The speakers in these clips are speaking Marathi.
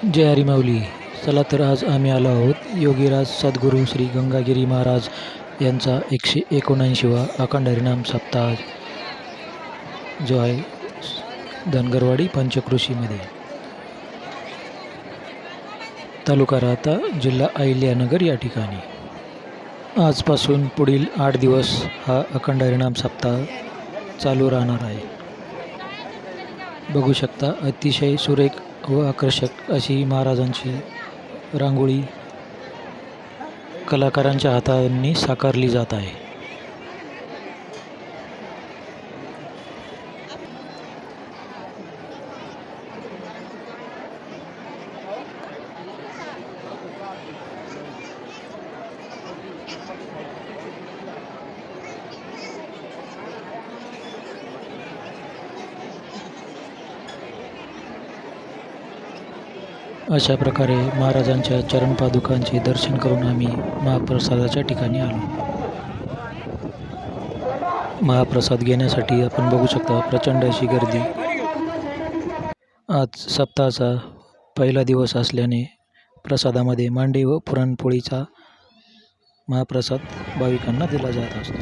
जय हरी माऊली. चला तर आज आम्ही आलो आहोत योगीराज सद्गुरू श्री गंगागिरी महाराज यांचा 179वा अखंड हरिनाम सप्ताह जो आहे धनगरवाडी पंचक्रोशीमध्ये, तालुका राहता, जिल्हा अहिल्यानगर या ठिकाणी. आजपासून पुढील 8 दिवस हा अखंड हरिनाम सप्ताह चालू राहणार आहे. बघू शकता अतिशय सुरेख व आकर्षक अशी महाराजांची रांगोळी कलाकारांच्या हातांनी साकारली जात आहे. अशा प्रकारे महाराजांच्या चरणपादुकांचे दर्शन करून आम्ही महाप्रसादाच्या ठिकाणी आलो. महाप्रसाद घेण्यासाठी आपण बघू शकता प्रचंड अशी गर्दी. आज सप्ताहाचा पहिला दिवस असल्याने प्रसादामध्ये मांडे व पुरणपोळीचा महाप्रसाद भाविकांना दिला जात असतो.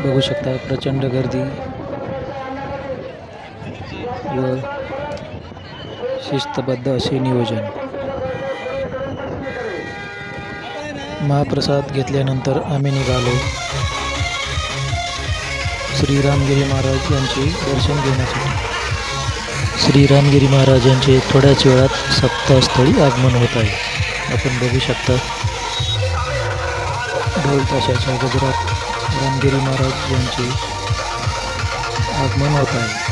बघू शकता प्रचंड गर्दी व शिस्तबद्ध असे नियोजन. महाप्रसाद घेतल्यानंतर आम्ही निघालो श्री रामगिरी महाराज यांचे दर्शन घेण्यासाठी. श्री रामगिरी महाराज यांचे थोड्याच वेळात सप्ताहस्थळी आगमन होत आहे. आपण बघू शकता ढोल ताशाच्या गजरात रामगिरी महाराज यांचे आगमन होत आहे.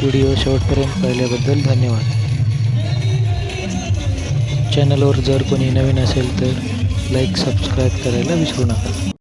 व्हिडिओ शेवटपर्यंत पाहिल्याबद्दल धन्यवाद. चॅनलवर जर कोणी नवीन असेल तर लाईक सबस्क्राईब करायला विसरू नका.